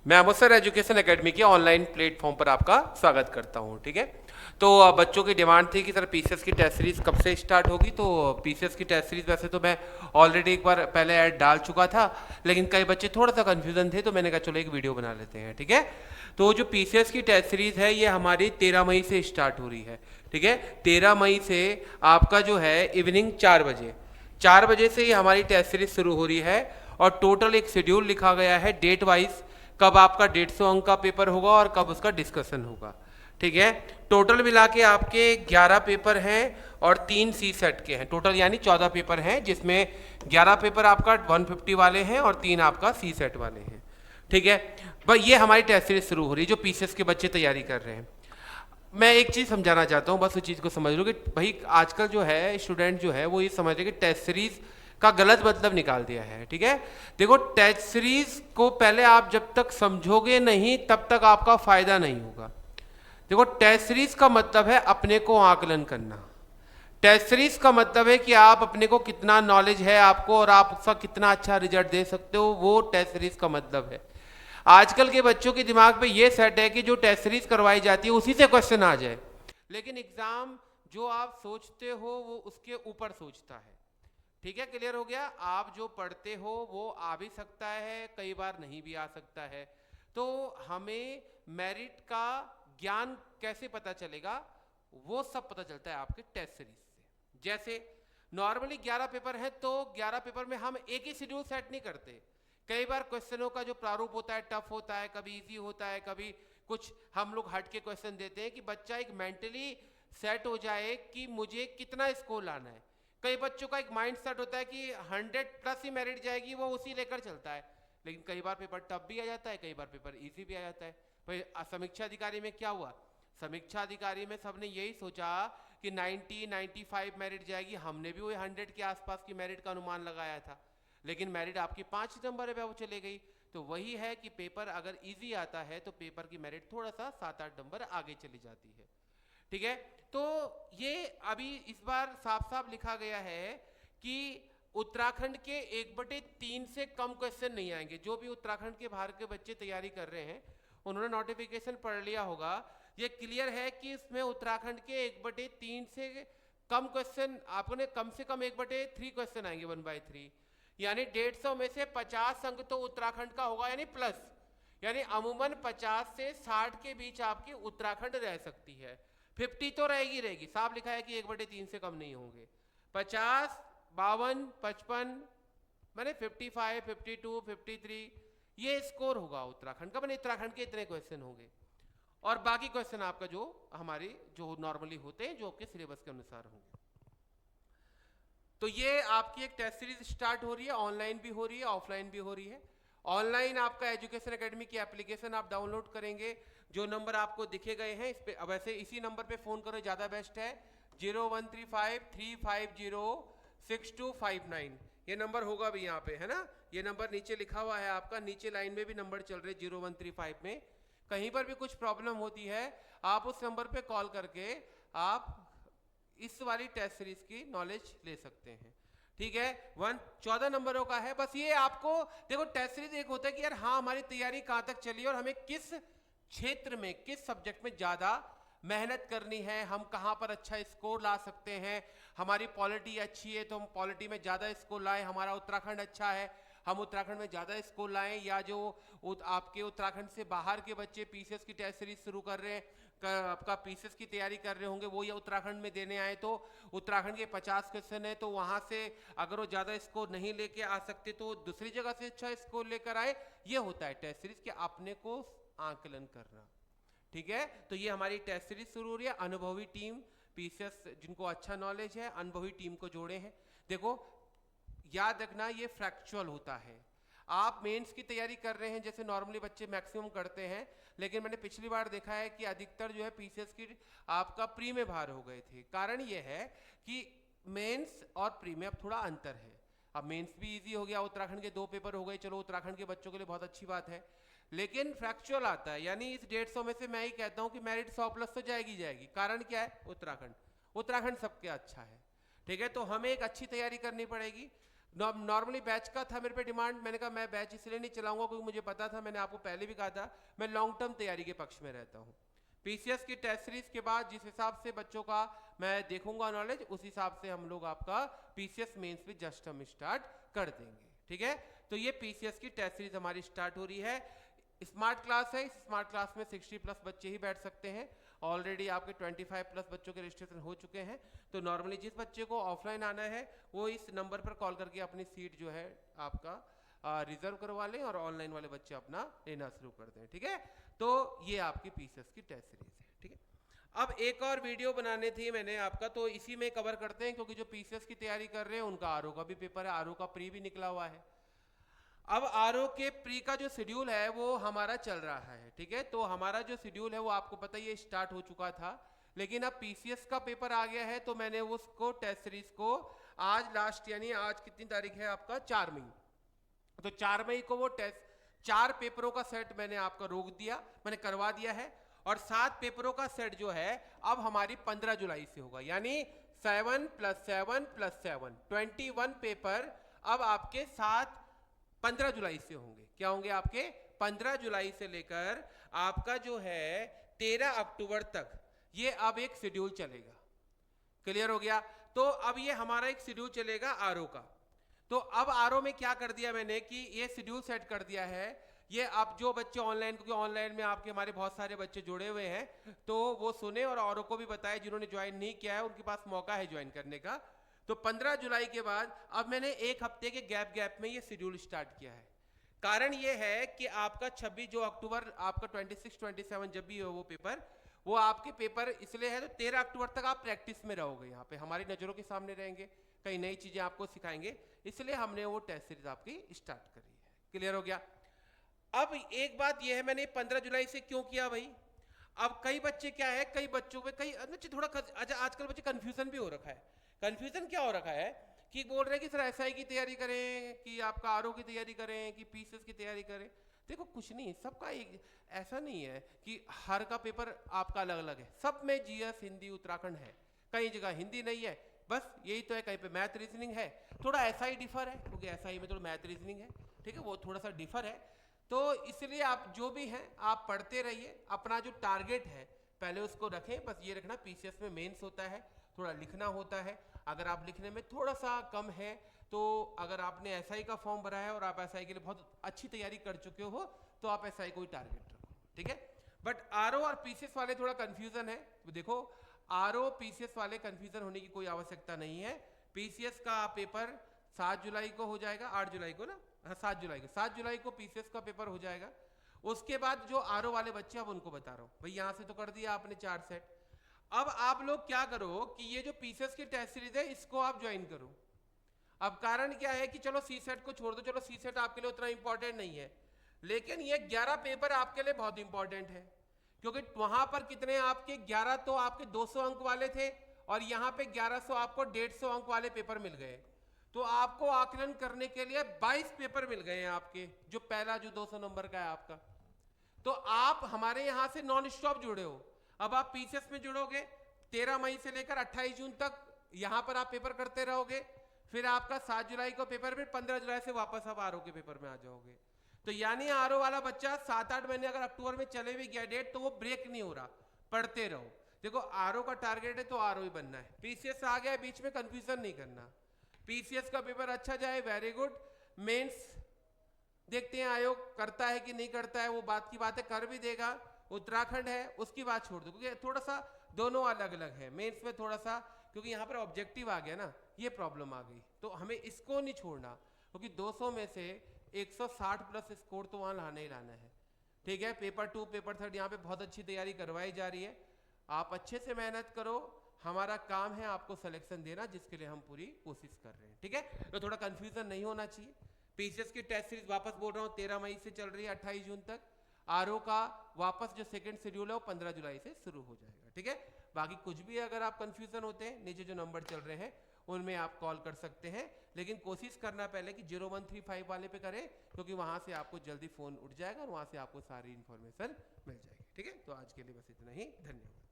मैं Amritsar education academy के online platform पर आपका स्वागत करता हूं। ठीक है, तो बच्चों की डिमांड थी कि सर पीसीएस की टेस्ट सीरीज कब से स्टार्ट होगी। तो पीसीएस की टेस्ट सीरीज वैसे तो मैं ऑलरेडी एक बार पहले ऐड डाल चुका था, लेकिन कई बच्चे थोड़ा सा कन्फ्यूजन थे, तो मैंने कहा चलो एक वीडियो बना लेते हैं। ठीक है, तो जो पीसीएस की टेस्ट सीरीज है ये हमारी 13 मई से स्टार्ट हो रही है। ठीक है, 13 मई से आपका जो है इवनिंग 4 बजे से ही हमारी टेस्ट सीरीज शुरू हो रही है। और टोटल एक शेड्यूल लिखा गया है डेट वाइज, कब आपका 150 अंक का पेपर होगा और कब उसका डिस्कशन होगा। ठीक है, टोटल मिला के आपके 11 पेपर हैं और 3 सी सेट के हैं, टोटल यानी 14 पेपर हैं, जिसमें 11 पेपर आपका 150 वाले हैं और 3 आपका सी सेट वाले हैं। ठीक है, बस ये हमारी टेस्ट सीरीज शुरू हो रही है जो पीसीएस के बच्चे तैयारी कर रहे हैं। मैं एक चीज़ समझाना चाहता हूँ, बस उस चीज़ को समझ लो कि भाई आजकल जो है स्टूडेंट जो है वो ये समझ रहे कि टेस्ट सीरीज का गलत मतलब निकाल दिया है। ठीक है, देखो टेस्ट सीरीज को पहले आप जब तक समझोगे नहीं तब तक आपका फायदा नहीं होगा। देखो टेस्ट सीरीज का मतलब है अपने को आकलन करना। टेस्ट सीरीज का मतलब है कि आप अपने को कितना नॉलेज है आपको और आप उसका कितना अच्छा रिजल्ट दे सकते हो, वो टेस्ट सीरीज का मतलब है। आजकल के बच्चों के दिमाग पे ये सेट है कि जो टेस्ट सीरीज करवाई जाती है उसी से क्वेश्चन आ जाए, लेकिन एग्जाम जो आप सोचते हो वो उसके ऊपर सोचता है। ठीक है, क्लियर हो गया। आप जो पढ़ते हो वो आ भी सकता है, कई बार नहीं भी आ सकता है। तो हमें मेरिट का ज्ञान कैसे पता चलेगा, वो सब पता चलता है आपके टेस्ट सीरीज से। जैसे नॉर्मली 11 पेपर हैं तो 11 पेपर में हम एक ही शेड्यूल सेट नहीं करते। कई बार क्वेश्चनों का जो प्रारूप होता है टफ होता है, कभी इजी होता है, कभी कुछ हम लोग हट के क्वेश्चन देते हैं कि बच्चा एक मेंटली सेट हो जाए कि मुझे कितना स्कोर लाना है। कई बच्चों का एक माइंड सेट होता है कि 100+ ही मेरिट जाएगी, वो उसी लेकर चलता है। लेकिन कई बार पेपर टफ भी आ जाता है, कई बार पेपर इजी भी आ जाता है। भाई समीक्षा अधिकारी में क्या हुआ, समीक्षा अधिकारी में सबने यही सोचा कि 90-95 मेरिट जाएगी, हमने भी वही 100 के आसपास की मेरिट का अनुमान लगाया था, लेकिन मेरिट आपकी 5 नंबर पे वो चले गई। तो वही है कि पेपर अगर इजी आता है तो पेपर की मेरिट थोड़ा सा 7-8 नंबर आगे चली जाती है। ठीक है, तो ये अभी इस बार साफ साफ लिखा गया है कि उत्तराखंड के 1/3 से कम क्वेश्चन नहीं आएंगे। जो भी उत्तराखंड के बाहर के बच्चे तैयारी कर रहे हैं उन्होंने नोटिफिकेशन पढ़ लिया होगा, ये क्लियर है कि इसमें उत्तराखंड के 1/3 से कम क्वेश्चन, आपने कम से कम 1/3 क्वेश्चन आएंगे 1/3, यानी 150 में से 50 अंक तो उत्तराखंड का होगा, यानी प्लस, यानी अमूमन 50 से 60 के बीच आपकी उत्तराखंड रह सकती है। 50 तो रहेगी रहेगी, साफ लिखा है कि 1/3 से कम नहीं होंगे। 50, 52, 55, मैंने 55, 52, 53 ये स्कोर होगा उत्तराखंड का, मैंने उत्तराखंड के इतने क्वेश्चन होंगे। और बाकी क्वेश्चन आपका जो हमारे जो नॉर्मली होते हैं जो आपके सिलेबस के अनुसार होंगे। तो ये आपकी एक टेस्ट सीरीज स्टार्ट हो रही है, ऑनलाइन भी हो रही है ऑफलाइन भी हो रही है। ऑनलाइन आपका एजुकेशन एकेडमी की एप्लीकेशन आप डाउनलोड करेंगे, जो नंबर आपको दिखे गए हैं इस पे, वैसे इसी नंबर पे फोन करो ज़्यादा बेस्ट है, 0135-350-6259। ये नंबर होगा भी यहाँ पे, है ना, ये नंबर नीचे लिखा हुआ है आपका, नीचे लाइन में भी नंबर चल रहे 0135 में। कहीं पर भी कुछ प्रॉब्लम होती है आप उस नंबर पे कॉल करके आप इस वाली टेस्ट सीरीज की नॉलेज ले सकते हैं। ठीक है, 14 नंबरों का है। बस ये आपको देखो टेस्ट सीरीज एक होता है कि यार हाँ हमारी तैयारी कहाँ तक चली और हमें किस क्षेत्र में किस सब्जेक्ट में ज्यादा मेहनत करनी है, हम कहाँ पर अच्छा स्कोर ला सकते हैं। हमारी पॉलिटी अच्छी है तो हम पॉलिटी में ज्यादा स्कोर लाएं, हमारा उत्तराखंड अच्छा है हम उत्तराखंड में ज्यादा स्कोर लाएं, या जो आपके उत्तराखंड से बाहर के बच्चे पीसीएस की टेस्ट सीरीज शुरू कर रहे हैं, आपका पीसीएस की तैयारी कर रहे होंगे, वो या उत्तराखंड में देने आए तो उत्तराखंड के 50 क्वेश्चन है तो वहां से अगर वो ज्यादा स्कोर नहीं लेके आ सकते तो दूसरी जगह से अच्छा स्कोर लेकर आए। ये होता है टेस्ट सीरीज के अपने को आकलन करना। ठीक है, तो ये हमारी टेस्ट सीरीज शुरू हो रही है। अनुभवी टीम पीसीएस जिनको अच्छा नॉलेज है अनुभवी टीम को जोड़े हैं। देखो याद रखना ये फ्रैक्चुअल होता है। आप मेंस की तैयारी कर रहे हैं जैसे नॉर्मली बच्चे मैक्सिमम करते हैं, लेकिन मैंने पिछली बार देखा है कि अधिकतर जो है पीसीएस की आपका प्री में बाहर हो गए थे। कारण ये है कि मेंस और प्री में अब थोड़ा अंतर है। अब मेंस भी इजी हो गया, उत्तराखंड के 2 पेपर हो गए, चलो उत्तराखंड के बच्चों के लिए बहुत अच्छी बात है, लेकिन फ्रैक्चुअल आता है, यानी इस 150 में से मैं ही कहता हूं कि मेरिट 100+ तो जाएगी जाएगी। कारण क्या है, उत्तराखंड, उत्तराखंड सबके अच्छा है। ठीक है, तो हमें एक अच्छी तैयारी करनी पड़ेगी। नॉर्मली बैच का था मेरे पे डिमांड, मैंने कहा मैं बैच इसलिए नहीं चलाऊंगा क्योंकि मुझे पता था, मैंने आपको पहले भी कहा था मैं लॉन्ग टर्म तैयारी के पक्ष में रहता हूँ। पीसीएस की टेस्ट सीरीज के बाद जिस हिसाब से बच्चों का मैं देखूंगा नॉलेज, उस हिसाब से हम लोग आपका पीसीएस मेंस भी जस्ट हम स्टार्ट कर देंगे, ठीक है। तो ये पीसीएस की टेस्ट सीरीज हमारी स्टार्ट हो रही है। स्मार्ट क्लास है, इस स्मार्ट क्लास में 60+ बच्चे ही बैठ सकते हैं। ऑलरेडी आपके 25+ बच्चों के रजिस्ट्रेशन हो चुके हैं। तो नॉर्मली जिस बच्चे को ऑफलाइन आना है वो इस नंबर पर कॉल करके अपनी सीट जो है आपका रिजर्व करवा लें और ऑनलाइन वाले बच्चे अपना लेना शुरू कर दें, ठीक है। तो ये आपकी पीसीएस की टेस्ट सीरीज है, ठीक है। अब एक और वीडियो बनाने थी मैंने आपका, तो इसी में कवर करते हैं क्योंकि जो पीसीएस की तैयारी कर रहे हैं उनका आरओ का भी पेपर है, आरओ का प्री भी निकला हुआ है। अब आरओ के प्री का जो शेड्यूल है वो हमारा चल रहा है, ठीक है। तो हमारा जो शेड्यूल है वो आपको पता ही है स्टार्ट हो चुका था, लेकिन अब पीसीएस का पेपर आ गया है तो मैंने उसको टेस्ट सीरीज को आज लास्ट, यानी आज कितनी तारीख है आपका 4 मई, तो 4 मई को वो टेस्ट 4 पेपरों का सेट मैंने आपका रोक दिया, मैंने करवा दिया है। और 7 पेपरों का सेट जो है अब हमारी 15 जुलाई से होगा, यानी 7 + 7 + 7 21 पेपर अब आपके 15 जुलाई से होंगे। क्या होंगे आपके 15 जुलाई से लेकर आपका जो है 13 अक्टूबर तक ये अब एक शेड्यूल चलेगा। क्लियर हो गया। तो अब ये हमारा एक शेड्यूल चलेगा आरओ का। तो अब आरओ में क्या कर दिया मैंने कि ये शेड्यूल सेट कर दिया है। ये अब जो बच्चे ऑनलाइन, क्योंकि ऑनलाइन में आपके हमारे बहुत सारे बच्चे जुड़े हुए हैं, तो वो सुने और औरों को भी बताए जिन्होंने ज्वाइन नहीं किया है उनके पास मौका है ज्वाइन करने का। तो 15 जुलाई के बाद अब मैंने एक हफ्ते के गैप में ये शेड्यूल स्टार्ट किया है। कारण ये है कि आपका 26 जो अक्टूबर आपका 26 27 जब भी हो वो पेपर, वो आपके पेपर इसलिए है तो 13 अक्टूबर तक आप प्रैक्टिस में रहोगे, यहाँ पे हमारी नज़रों के सामने रहेंगे, कई नई चीज़ें आपको सिखाएंगे, इसलिए हमने वो टेस्ट सीरीज आपकी स्टार्ट करी है। क्लियर हो गया। अब एक बात यह है मैंने 15 जुलाई से क्यों किया भाई, अब कई बच्चे क्या है, कई बच्चों में कई थोड़ा आजकल बच्चे कंफ्यूजन भी हो रखा है। कंफ्यूजन क्या हो रखा है कि बोल रहे हैं कि सर एसआई की तैयारी करें कि आपका आरओ की तैयारी करें कि पीसीएस की तैयारी करें। देखो कुछ नहीं, सबका एक ऐसा नहीं है कि हर का पेपर आपका अलग अलग है, सब में जीएस हिंदी उत्तराखंड है, कई जगह हिंदी नहीं है, बस यही तो है। कहीं पे मैथ रीजनिंग है, थोड़ा एसआई डिफर है क्योंकि एसआई में थोड़ा मैथ रीजनिंग है, ठीक है, वो थोड़ा सा डिफर है। तो इसलिए आप जो भी हैं आप पढ़ते रहिए, अपना जो टारगेट है पहले उसको रखें। बस ये रखना पीसीएस में मेंस होता है, थोड़ा लिखना होता है, अगर आप लिखने में थोड़ा सा कम है तो अगर आपने एसआई का फॉर्म भरा है और आप एसआई के लिए बहुत अच्छी तैयारी कर चुके हो तो आप एसआई को ही टारगेट रखो, ठीक है। बट आरओ और पीसीएस वाले थोड़ा कंफ्यूजन है। देखो आरओ पीसीएस वाले कंफ्यूजन होने की कोई आवश्यकता नहीं है। पीसीएस का पेपर 7 जुलाई को हो जाएगा, 8 जुलाई को ना, हाँ 7 जुलाई को पीसीएस का पेपर हो जाएगा। उसके बाद जो आरओ वाले बच्चे अब उनको बता रहा हूं भाई, यहां से तो कर दिया आपने 4 सेट, अब आप लोग क्या करो कि ये जो पीसीएस की टेस्ट सीरीज है इसको आप ज्वाइन करो। अब कारण क्या है कि चलो सी सेट को छोड़ दो, चलो सी सेट आपके लिए उतना इंपॉर्टेंट नहीं है, लेकिन ये 11 पेपर आपके लिए बहुत इंपॉर्टेंट है क्योंकि वहां पर कितने आपके 11 तो आपके 200 अंक वाले थे और यहां पे 1100 आपको 150 अंक वाले पेपर मिल गए। तो आपको आकलन करने के लिए 22 पेपर मिल गए हैं आपके, जो पहला जो 200 नंबर का है आपका। तो आप हमारे यहां से नॉन स्टॉप जुड़े हो। अब आप पीसीएस में जुड़ोगे 13 मई से लेकर 28 जून तक यहां पर आप पेपर करते रहोगे, फिर आपका 7 जुलाई को पेपर, फिर 15 जुलाई से वापस आप आरओ के पेपर में आ जाओगे। तो यानी आरओ वाला बच्चा 7-8 महीने अगर अक्टूबर में चले भी गया डेट तो वो ब्रेक नहीं हो रहा, पढ़ते रहो। देखो आरओ का टारगेट है तो आरओ ही बनना है, पीसीएस आ गया बीच में कंफ्यूजन नहीं करना। पीसीएस का पेपर अच्छा जाए वेरी गुड, मेंस देखते हैं आयोग करता है कि नहीं करता है, वो बात की बात है, कर भी देगा, उत्तराखंड है उसकी बात छोड़ दो क्योंकि थोड़ा सा दोनों अलग अलग है। मेंस में थोड़ा सा क्योंकि यहाँ पर ऑब्जेक्टिव आ गया ना, ये प्रॉब्लम आ गई, तो हमें इसको नहीं छोड़ना क्योंकि 200 में से 160+ स्कोर तो वहाँ लाना ही लाना है, ठीक है। पेपर 2 पेपर 3 यहाँ पे बहुत अच्छी तैयारी करवाई जा रही है, आप अच्छे से मेहनत करो, हमारा काम है आपको सिलेक्शन देना जिसके लिए हम पूरी कोशिश कर रहे हैं, ठीक है। तो थोड़ा कंफ्यूजन नहीं होना चाहिए। पीसीएस की टेस्ट सीरीज वापस बोल रहा हूँ 13 मई से चल रही है 28 जून तक। आरओ का वापस जो सेकंड शेड्यूल है वो 15 जुलाई से शुरू हो जाएगा, ठीक है। बाकी कुछ भी अगर आप कंफ्यूजन होते हैं, नीचे जो नंबर चल रहे हैं उनमें आप कॉल कर सकते हैं, लेकिन कोशिश करना पहले कि 0135 वाले पे करें क्योंकि वहां से आपको जल्दी फोन उठ जाएगा और वहां से आपको सारी इंफॉर्मेशन मिल जाएगी, ठीक है। तो आज के लिए बस इतना ही, धन्यवाद।